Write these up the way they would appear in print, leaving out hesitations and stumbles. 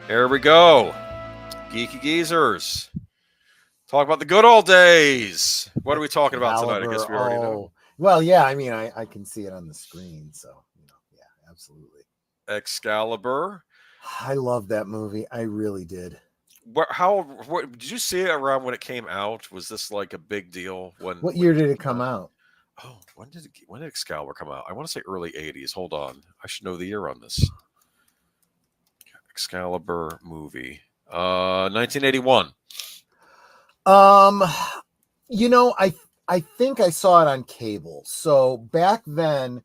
Here we go. Geeky Geezers. Talk about the good old days. What are we talking about tonight? I guess we already know. Well, yeah, I mean, I can see it on the screen, so, yeah, absolutely. Excalibur. I love that movie. I really did. What did you see it around when it came out? Was this like a big deal? What year did it come out? Oh, when did Excalibur come out? I want to say early 80s. Hold on. I should know the year on this. Excalibur movie. 1981. I think I saw it on cable. So back then,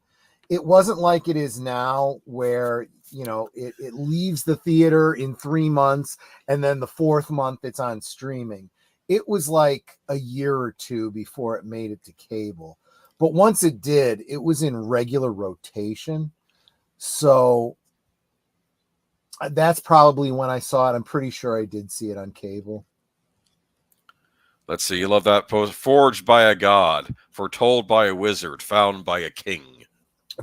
it wasn't like it is now where, it leaves the theater in 3 months and then the 4th month it's on streaming. It was like a year or two before it made it to cable. But once it did, it was in regular rotation. So that's probably when I saw it. I'm pretty sure I did see it on cable. Let's see. You love that post. Forged by a god, foretold by a wizard, found by a king.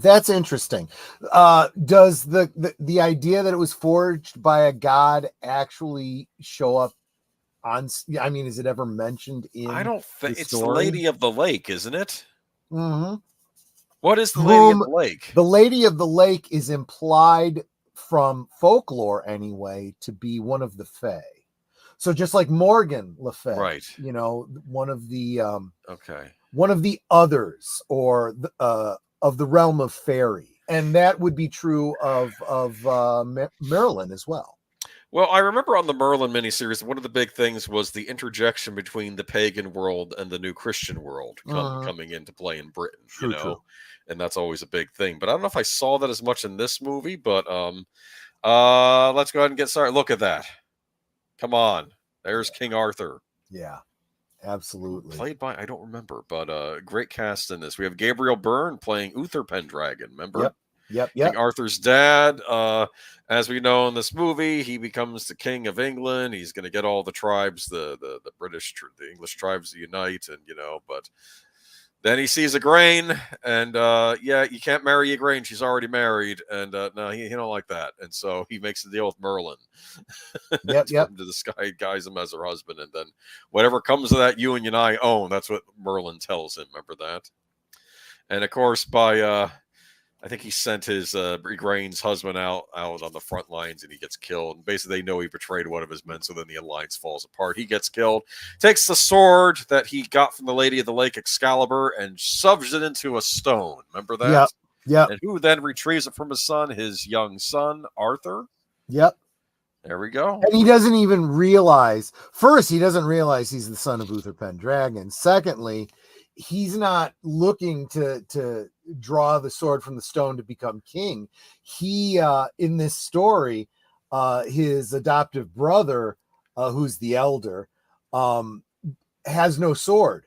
That's interesting. Does the idea that it was forged by a god actually show up on? I mean, is it ever mentioned in? I don't think it's the Lady of the Lake, isn't it? Mm-hmm. What is the Lady of the Lake? The Lady of the Lake is implied from folklore anyway to be one of the Fae. So just like Morgan Le Fay, right? One of the okay, one of the others, or of the realm of fairy, and that would be true of Merlin as well. Well, I remember on the Merlin miniseries, one of the big things was the interjection between the pagan world and the new Christian world coming into play in Britain. True. And that's always a big thing. But I don't know if I saw that as much in this movie. But let's go ahead and get started. Look at that. Come on. There's King Arthur. Yeah, absolutely. Played by, I don't remember, but great cast in this. We have Gabriel Byrne playing Uther Pendragon, remember? Yep. King Arthur's dad. As we know in this movie, he becomes the king of England. He's going to get all the tribes, the British, the English tribes to unite, and, but then he sees Igraine, and you can't marry Igraine. She's already married, and no, he don't like that, and so he makes a deal with Merlin. Yep. To disguise him as her husband, and then whatever comes of that, you and I own. That's what Merlin tells him. Remember that? And of course, by I think he sent his Igraine's husband out on the front lines, and he gets killed. And basically, they know he betrayed one of his men, so then the alliance falls apart. He gets killed, takes the sword that he got from the Lady of the Lake, Excalibur, and shoves it into a stone. Remember that? Yep. And who then retrieves it from his son, his young son, Arthur? Yep. There we go. And he doesn't even realize. First, he doesn't realize he's the son of Uther Pendragon. Secondly, he's not looking to draw the sword from the stone to become king. He in this story, his adoptive brother, who's the elder, has no sword,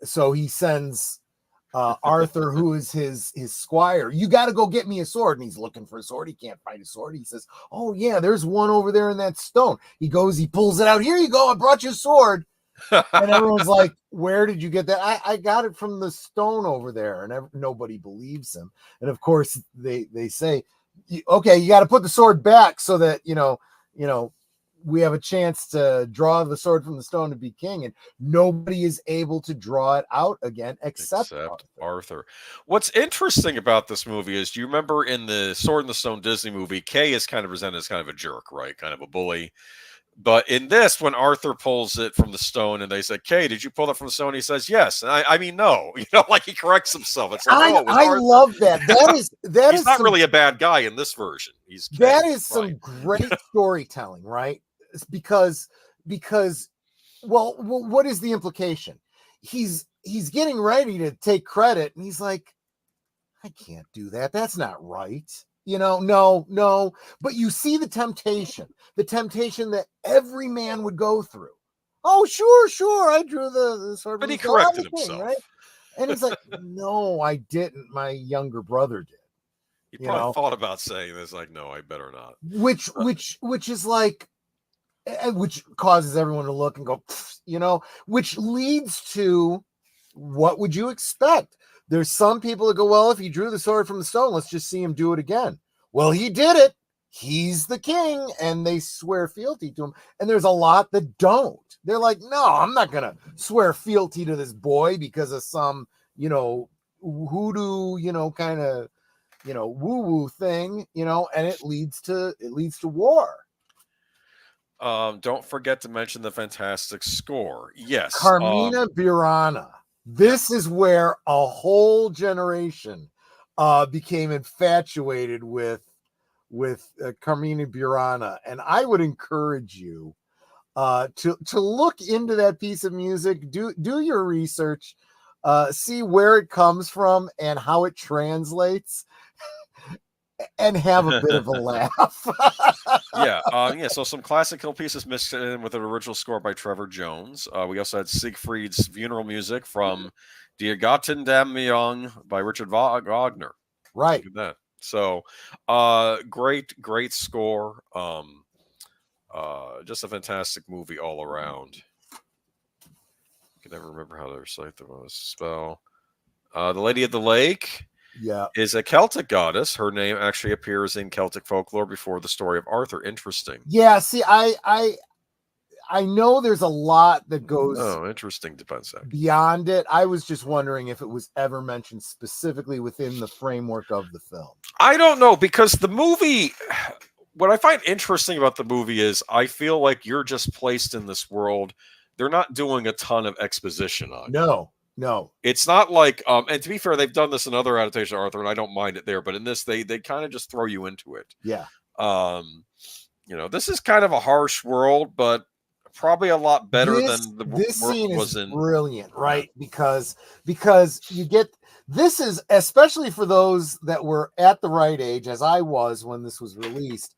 so he sends Arthur, who is his squire. You got to go get me a sword. And he's looking for a sword. He can't find a sword. He says, "Oh yeah, there's one over there in that stone." He goes, he pulls it out. "Here you go. I brought you a sword." And everyone's like, "Where did you get that?" I got it from the stone over there. And nobody believes him. And of course they say, "Okay, you got to put the sword back so that, we have a chance to draw the sword from the stone to be king." And nobody is able to draw it out again except Arthur. What's interesting about this movie is, do you remember in the Sword in the Stone Disney movie, Kay is kind of presented as kind of a jerk, right? Kind of a bully. But in this, when Arthur pulls it from the stone and they say, "Kay, did you pull that from the stone?" He says, "Yes." And I mean, no, like he corrects himself. It's like, I love that. He's not really a bad guy in this version. That is some great storytelling, right? Because well, what is the implication? He's getting ready to take credit, and he's like, "I can't do that. That's not right." No. But you see the temptation that every man would go through. "Oh, sure. I drew the sword." But he corrected himself. Right? And he's like, "No, I didn't. My younger brother did." He probably thought about saying this, like, "No, I better not." Which is like, which causes everyone to look and go, which leads to, what would you expect? There's some people that go, "Well, if he drew the sword from the stone, let's just see him do it again." Well, he did it. he's the king, and they swear fealty to him. And there's a lot that don't. They're like, no, I'm not gonna swear fealty to this boy because of some, hoodoo, kind of, woo-woo thing, and it leads to war. Don't forget to mention the fantastic score. Yes. Carmina Burana. This is where a whole generation became infatuated with Carmina Burana, and I would encourage you to look into that piece of music. Do your research, see where it comes from and how it translates, and have a bit of a laugh. Yeah. So some classical pieces mixed in with an original score by Trevor Jones. We also had Siegfried's funeral music from Die Götterdämmerung by Richard Wagner. Right. Look at that. So, great score. Just a fantastic movie all around. I can never remember how to recite the spell. The Lady of the Lake. Yeah, is a Celtic goddess. Her name actually appears in Celtic folklore before the story of Arthur. Interesting. Yeah, see, I know there's a lot that goes interesting beyond it. I was just wondering if it was ever mentioned specifically within the framework of the film. I don't know, because the movie, what I find interesting about the movie is I feel like you're just placed in this world. They're not doing a ton of exposition on you. No, it's not like, and to be fair, they've done this in other adaptations of Arthur, and I don't mind it there. But in this, they kind of just throw you into it. Yeah. This is kind of a harsh world, but probably a lot better than this scene was is brilliant, right? Because you get this is especially for those that were at the right age, as I was when this was released.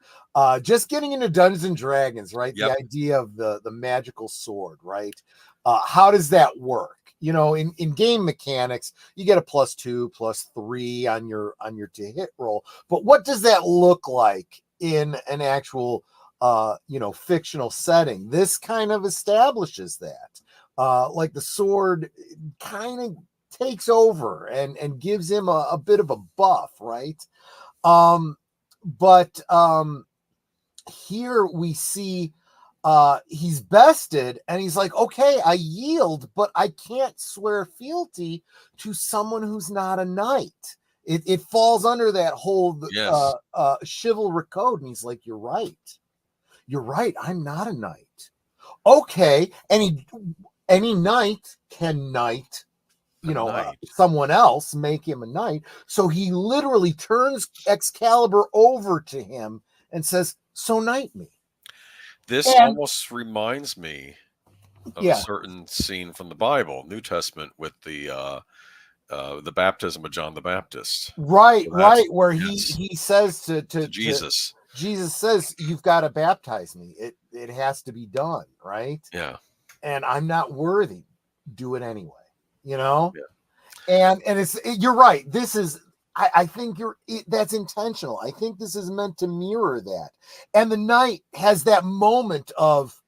Just getting into Dungeons and Dragons, right? Yep. The idea of the magical sword, right? How does that work? In game mechanics, you get a +2, +3 on your to hit roll. But what does that look like in an actual, fictional setting? This kind of establishes that. Like the sword kind of takes over and gives him a bit of a buff, right? But here we see he's bested, and he's like, okay, I yield, but I can't swear fealty to someone who's not a knight. It falls under that whole chivalric code. And he's like, you're right. I'm not a knight. Okay. Any knight can knight, someone else, make him a knight. So he literally turns Excalibur over to him and says, so knight me. This almost reminds me of a certain scene from the Bible, New Testament, with the baptism of John the Baptist. Right, where he says to Jesus. Jesus says, you've got to baptize me. It has to be done, right? Yeah. And I'm not worthy. Do it anyway, Yeah. And you're right. This is, I think that's intentional. I think this is meant to mirror that. And the knight has that moment of,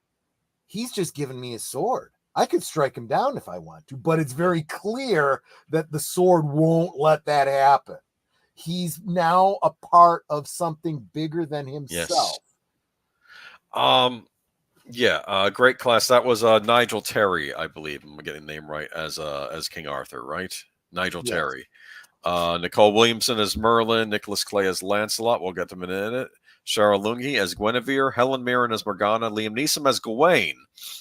he's just given me his sword. I could strike him down if I want to, but it's very clear that the sword won't let that happen. He's now a part of something bigger than himself. Yes. Great class. That was Nigel Terry, I believe. I'm getting the name right, as King Arthur, right? Nigel Terry. Nicole Williamson as Merlin, Nicholas Clay as Lancelot. We'll get them in a minute. Cheryl Lungi as Guinevere, Helen Mirren as Morgana, Liam Neeson as Gawain.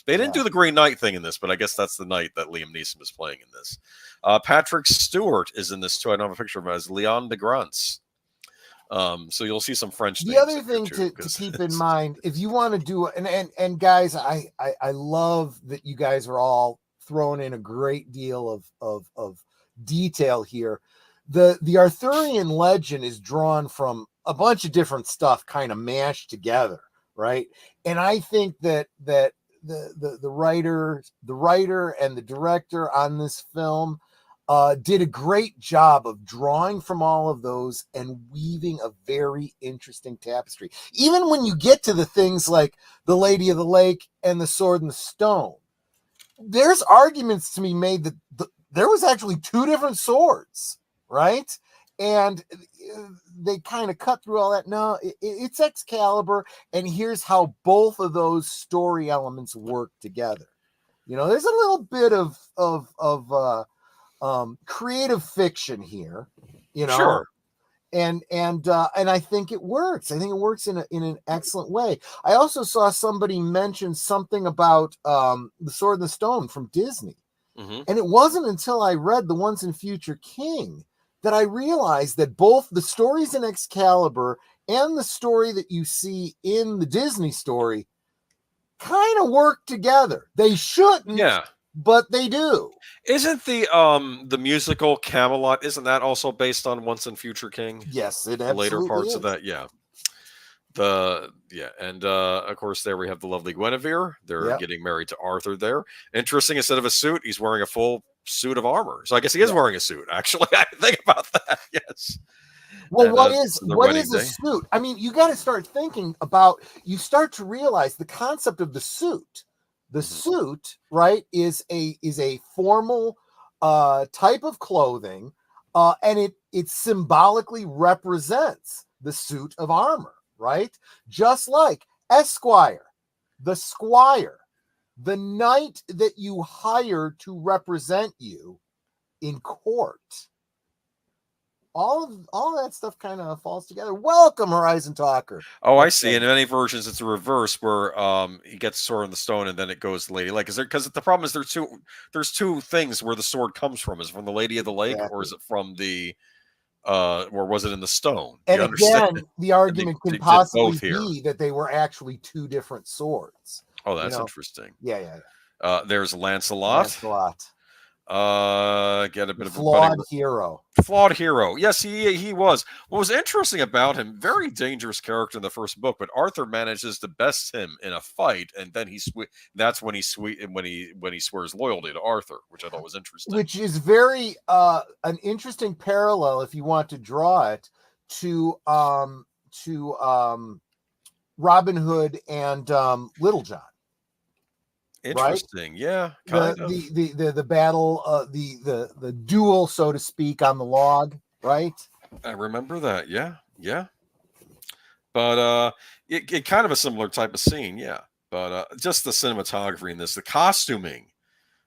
They didn't do the Green Knight thing in this, but I guess that's the knight that Liam Neeson is playing in this. Patrick Stewart is in this too. I don't have a picture of him, as Leon de Grance. So you'll see some French names. The other thing to keep in mind, if you want to do it, and guys, I love that you guys are all throwing in a great deal of detail here. The Arthurian legend is drawn from a bunch of different stuff kind of mashed together, right? And I think that the writer and the director on this film did a great job of drawing from all of those and weaving a very interesting tapestry. Even when you get to the things like the Lady of the Lake and the Sword and the Stone, there's arguments to be made that there was actually two different swords, right? and they kind of cut through all that. No, it's Excalibur, and here's how both of those story elements work together. There's a little bit of creative fiction here, Sure. and I think it works. I think it works in an excellent way. I also saw somebody mention something about the Sword and the Stone from Disney, and it wasn't until I read The Once and Future King that I realized that both the stories in Excalibur and the story that you see in the Disney story kind of work together. They shouldn't, but they do. Isn't the musical Camelot, isn't that also based on Once and Future King? Yes, it the later parts is. of that, and of course there we have the lovely Guinevere. They're getting married to Arthur there. Interesting, instead of a suit, he's wearing a full suit of armor. So I guess he is wearing a suit, actually. I didn't think about that. Yes. Well, and, what is a suit? I mean, you got to start thinking about, you start to realize the concept of the suit. The suit, right, is a formal type of clothing, and it symbolically represents the suit of armor, right? Just like Esquire, the squire, the knight that you hire to represent you in court. All of that stuff kind of falls together. Welcome, Horizon Talker. Oh, I see. In many versions, it's a reverse where he gets Sword in the Stone and then it goes to Lady Lake. Because the problem is there's two things where the sword comes from. Is it from the Lady of the Lake, or is it from the or was it in the stone? And again, the argument can possibly be that they were actually two different swords. Oh, that's interesting. Yeah. There's Lancelot. Get a bit of flawed hero. Flawed hero. Yes, he was. What was interesting about him, very dangerous character in the first book, but Arthur manages to best him in a fight, and then that's when he swears loyalty to Arthur, which I thought was interesting. Which is very an interesting parallel, if you want to draw it, to Robin Hood and Little John. Interesting, right? Yeah. Kind of. The battle, the duel, so to speak, on the log, right? I remember that. Yeah. But it kind of a similar type of scene, yeah. But just the cinematography in this, the costuming,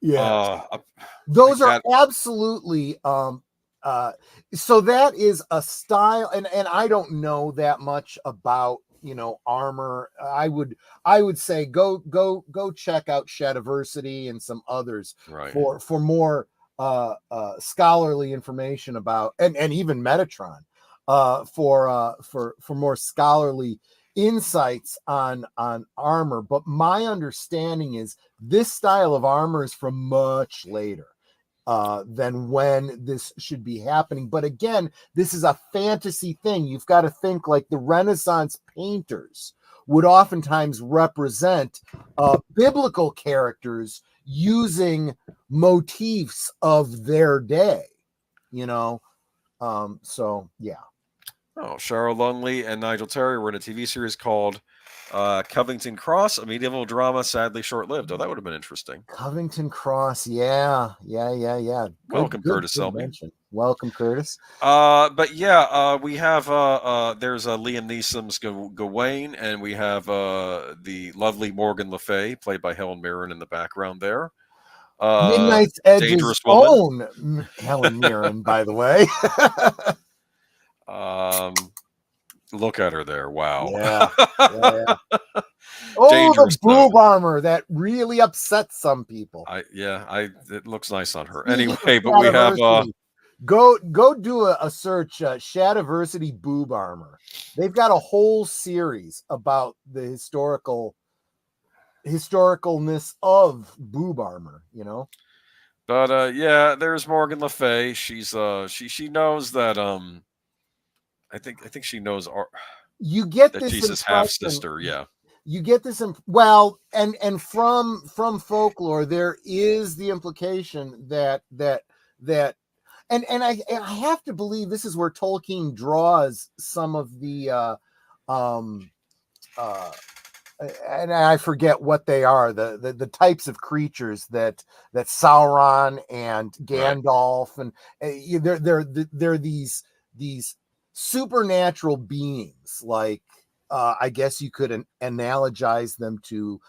those are absolutely. So that is a style, and I don't know that much about armor. I would say go check out Shadiversity and some others for more scholarly information about, and even Metatron for more scholarly insights on armor. But my understanding is this style of armor is from much later than when this should be happening. But again, this is a fantasy thing. You've got to think like the Renaissance painters would oftentimes represent biblical characters using motifs of their day, so yeah. Oh, Cheryl Lungley and Nigel Terry were in a TV series called Covington Cross, a medieval drama, sadly short-lived. Oh, that would have been interesting. Covington Cross, yeah. Welcome, Curtis Selby. Welcome, Curtis. But yeah, we have there's Liam Neeson's Gawain, and we have the lovely Morgan Le Fay, played by Helen Mirren, in the background there. Midnight's Edge's own Helen Mirren, by the way. Look at her there. Wow. Yeah. Oh, dangerous the boob armor that really upsets some people. It looks nice on her. Anyway, but we have go do a search, Shadiversity boob armor. They've got a whole series about the historicalness of boob armor, But there's Morgan Le Fay. She's she knows that I think she knows you get that this Jesus' half sister, You get this and from folklore there is the implication that and I have to believe this is where Tolkien draws some of the and I forget what they are, the types of creatures that Sauron and Gandalf and they're these these supernatural beings, like I guess you could analogize them to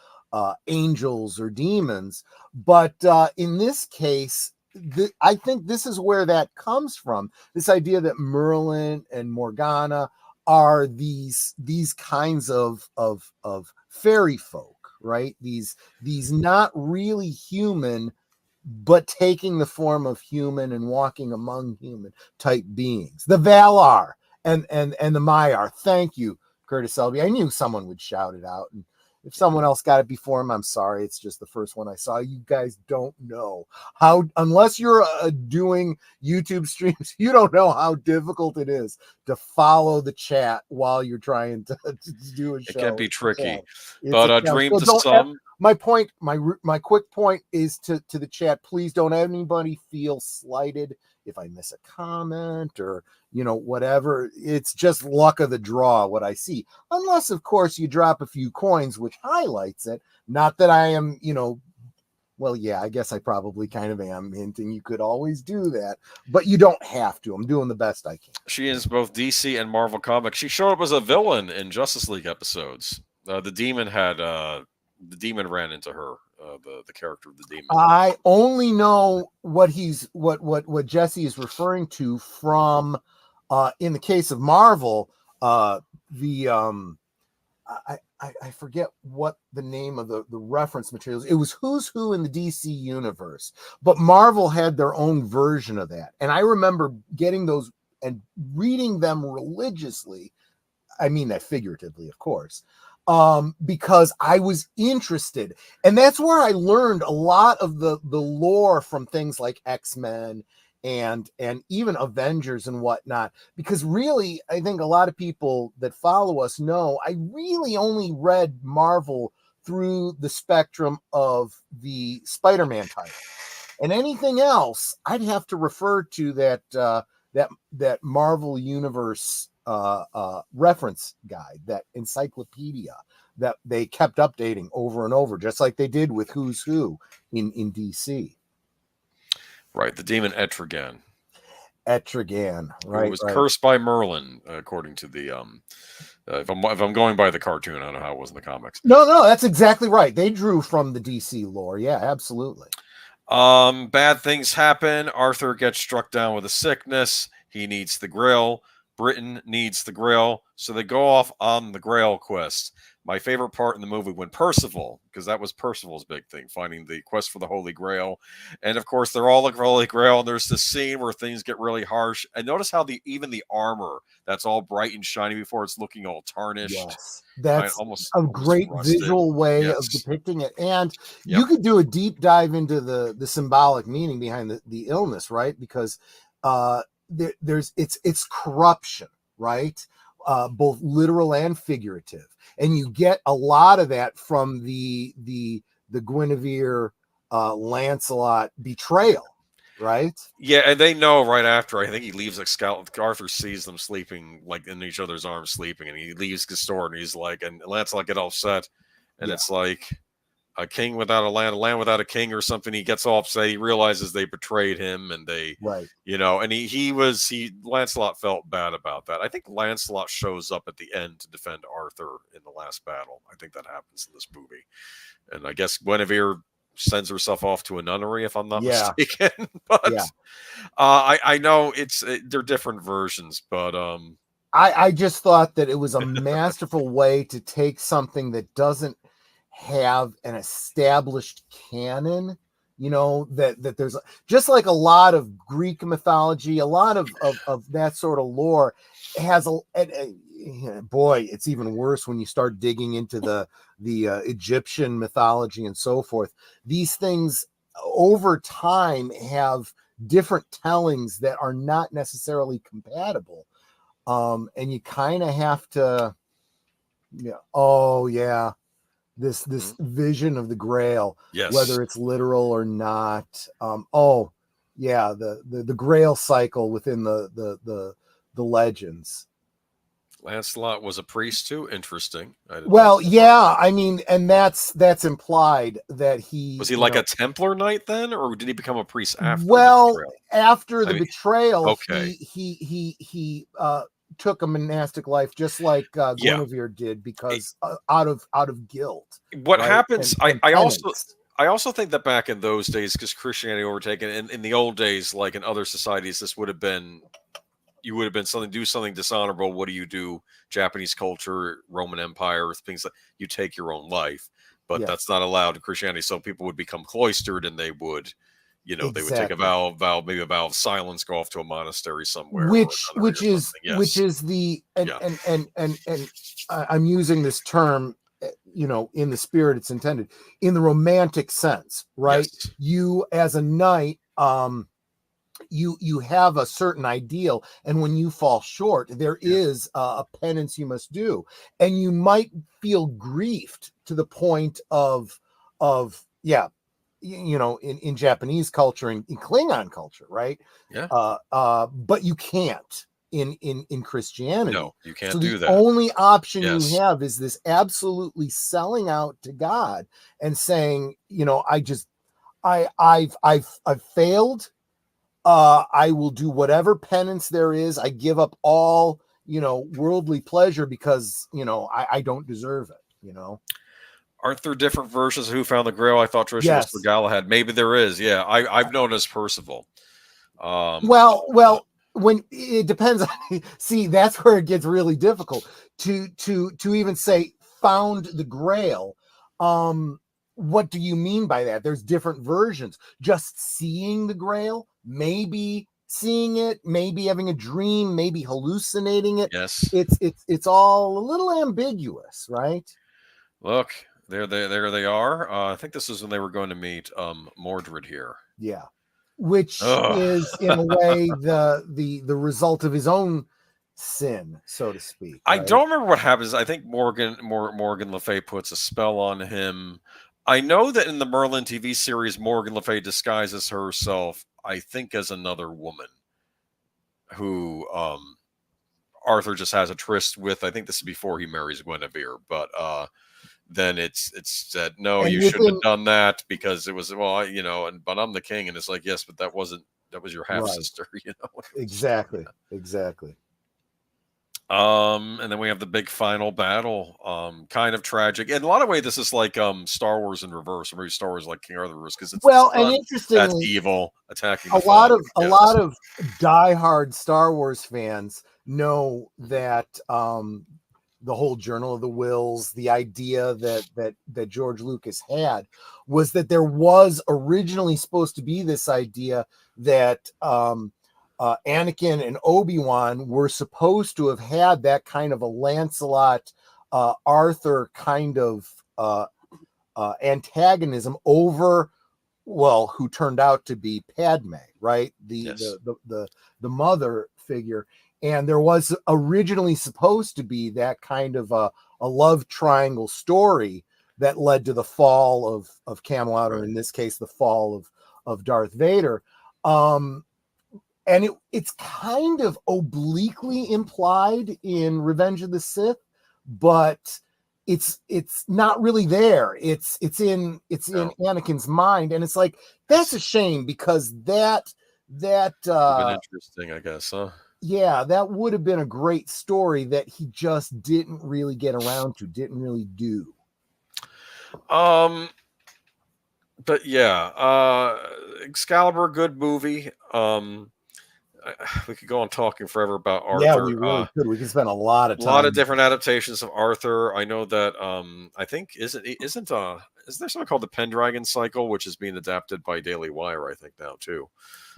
angels or demons, but in this case, I think this is where that comes from. This idea that Merlin and Morgana are these kinds of fairy folk, right? These not really human, but taking the form of human and walking among human type beings. The Valar and the Maiar. Thank you, Curtis Selby. I knew someone would shout it out, and if someone else got it before him, I'm sorry. It's just the first one I saw. You guys don't know how, unless you're doing YouTube streams, you don't know how difficult it is to follow the chat while you're trying to do a show. It can be tricky, It's but a dream to so some. My point, my quick point is to the chat. Please don't have anybody feel slighted if I miss a comment or, you know, whatever. It's just luck of the draw what I see, unless of course you drop a few coins, which highlights it. Not that I am, you know, well, yeah, I guess I probably kind of am hinting you could always do that, but you don't have to. I'm doing the best I can. She is both DC and Marvel Comics. She showed up as a villain in Justice League episodes. The demon ran into her. The character of the demon. I only know what Jesse is referring to from in the case of Marvel, I forget what the name of the reference materials. It was Who's Who in the DC universe, but Marvel had their own version of that. And I remember getting those and reading them religiously. I mean that figuratively, of course. Because I was interested, and that's where I learned a lot of the lore from things like X-Men and even Avengers and whatnot. Because really, I think a lot of people that follow us know I really only read Marvel through the spectrum of the Spider-Man title, and anything else I'd have to refer to that Marvel Universe reference guide, that encyclopedia that they kept updating over and over, just like they did with Who's Who in DC. Right, the demon Etrigan. Right? It was cursed by Merlin, according to the if I'm going by the cartoon, I don't know how it was in the comics. No, that's exactly right. They drew from the DC lore. Yeah, absolutely. Bad things happen. Arthur gets struck down with a sickness. He needs the Grail. Britain needs the Grail, so they go off on the Grail quest. My favorite part in the movie when Percival, because that was Percival's big thing, finding the quest for the Holy Grail. And of course, they're all looking for the Holy Grail, and there's this scene where things get really harsh. And notice how even the armor that's all bright and shiny before it's looking all tarnished. Yes, that's almost great rusted. Visual way of depicting it. And you could do a deep dive into the symbolic meaning behind the illness, right? Because it's corruption, right? Both literal and figurative, and you get a lot of that from the Guinevere Lancelot betrayal, right? Yeah, and they know right after. I think he leaves Excalibur. Arthur sees them sleeping, like in each other's arms, sleeping, and he leaves the store, and he's like, and Lancelot get all upset, and it's like a king without a land without a king, or something. He gets all upset. He realizes they betrayed him, and they, you know, and Lancelot felt bad about that. I think Lancelot shows up at the end to defend Arthur in the last battle. I think that happens in this movie, and I guess Guinevere sends herself off to a nunnery, if I'm not mistaken. But I know they're different versions, but I just thought that it was a masterful way to take something that doesn't have an established canon, you know, that there's just like a lot of Greek mythology, a lot of that sort of lore has boy, it's even worse when you start digging into the Egyptian mythology and so forth. These things over time have different tellings that are not necessarily compatible, and you kind of have to this vision of the Grail, whether it's literal or not. The Grail cycle within the legends. Lancelot was a priest too. Interesting. I did not Well, know. yeah, I mean, and that's implied that he, Was he you like know, a Templar knight then, or did he become a priest after the well, betrayal? after I the mean, betrayal, okay, he took a monastic life, just like yeah. Guinevere did, It- because out of guilt, what right, happens? and penance. I also think that back in those days, because Christianity overtaken, in the old days, like in other societies, this would have been you would have been do something dishonorable. What do you do? Japanese culture, Roman Empire, things like you take your own life, but Yeah, that's not allowed in Christianity. So people would become cloistered, and they would, they would take a exactly. maybe a vow of silence, go off to a monastery somewhere or Which another or something. Yes, is the yeah, and I'm using this term, in the spirit it's intended, in the romantic sense, right? yes, You as a knight, you have a certain ideal, and when you fall short, there yeah, is a penance you must do, and you might feel grieved to the point of yeah, in Japanese culture and in Klingon culture, right? yeah. But you can't in Christianity. No, you So can't the do that. only option you Yes, have is this absolutely selling out to God and saying, I've failed. I will do whatever penance there is. I give up all, worldly pleasure, because, I don't deserve it. aren't there different versions of Who Found the Grail? I thought traditionally was for Yes. Galahad. Maybe there is. Yeah, I've known as Percival. Um, Well, when it depends on, see, that's where it gets really difficult to even say found the grail. What do you mean by that? There's different versions. Just seeing the grail, maybe seeing it, maybe having a dream, maybe hallucinating it. yes. It's all a little ambiguous, right? Look, there they are. I think this is when they were going to meet Mordred here. Yeah. Which Ugh. is in a way the result of his own sin, so to speak, I right? don't remember what happens. I think Morgan Le Fay puts a spell on him. I know that in the Merlin TV series, Morgan Le Fay disguises herself, I think, as another woman who Arthur just has a tryst with. I think this is before he marries Guinevere, but then it's said no, And you shouldn't have within done that because it was but I'm the king, and it's like yes, but that was your half right, sister, exactly. And then we have the big final battle, kind of tragic. In a lot of ways, this is like Star Wars in reverse, or maybe Star Wars like King Arthur reverse, because it's the Well, and son that's interestingly, evil attacking a the lot father. of a Yes. lot of diehard Star Wars fans know that the whole Journal of the Wills, the idea that George Lucas had, was that there was originally supposed to be this idea that Anakin and Obi-Wan were supposed to have had that kind of a Lancelot Arthur kind of antagonism over, well, who turned out to be Padme, right? Yes. The mother figure. And there was originally supposed to be that kind of a love triangle story that led to the fall of Camelot, or Right. in this case, the fall of Darth Vader. And it's kind of obliquely implied in Revenge of the Sith, but it's not really there. It's in No. Anakin's mind, and it's like, that's a shame, because that Would have been interesting, I guess, huh? yeah, that would have been a great story that he just didn't really get around to, didn't really do. Um, but yeah, Excalibur, good movie. We could go on talking forever about Yeah, Arthur. we really could. We could spend a lot of A lot of time. different adaptations of Arthur. I know that I think isn't there something called the Pendragon Cycle, which is being adapted by Daily Wire, I think now too.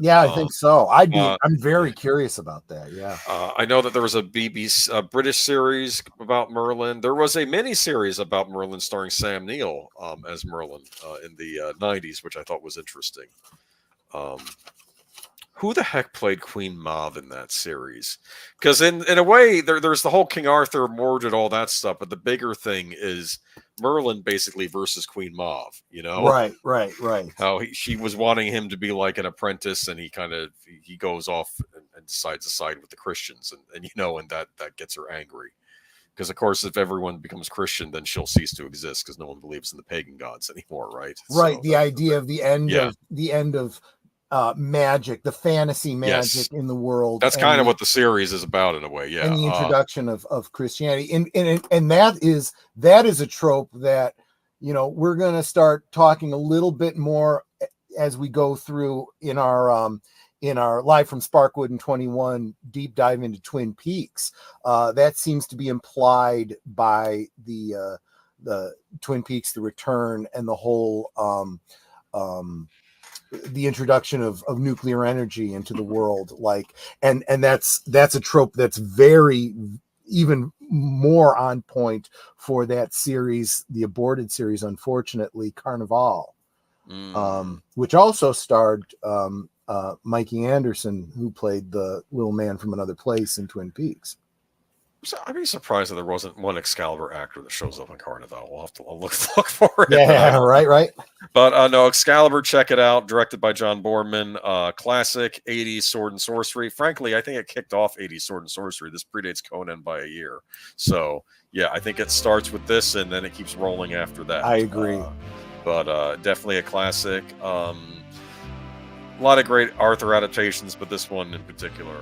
Yeah, I Um, think so. I'm yeah. very curious about that. Yeah. I know that there was a BBC British series about Merlin. There was a mini series about Merlin starring Sam Neill as Merlin in the 90s, which I thought was interesting. Um, who the heck played Queen Mauve in that series? Because in a way, there's the whole King Arthur, Mordred, all that stuff, but the bigger thing is Merlin basically versus Queen Mauve. Right. How she was wanting him to be like an apprentice, and he goes off and and decides to side with the Christians, and and that gets her angry. Because of course, if everyone becomes Christian, then she'll cease to exist because no one believes in the pagan gods anymore, right? Right. So The idea of the end yeah. of magic, the fantasy magic Yes. in the world. That's kind of what the series is about in a way. Yeah. And the introduction of Christianity. And that is a trope that, we're going to start talking a little bit more as we go through in our Live from Sparkwood and 21 deep dive into Twin Peaks. That seems to be implied by the Twin Peaks, The Return, and the whole the introduction of nuclear energy into the world, and that's a trope that's very even more on point for that series, the aborted series, unfortunately, Carnival, which also starred Mikey Anderson, who played the little man from another place in Twin Peaks. I'd be surprised if there wasn't one Excalibur actor that shows up in Carnival. We'll have to look for it. Yeah, right. But no, Excalibur, check it out. Directed by John Boorman. Classic 80s sword and sorcery. Frankly, I think it kicked off 80s sword and sorcery. This predates Conan by a year. So, yeah, I think it starts with this and then it keeps rolling after that. I agree. But definitely a classic. A lot of great Arthur adaptations, but this one in particular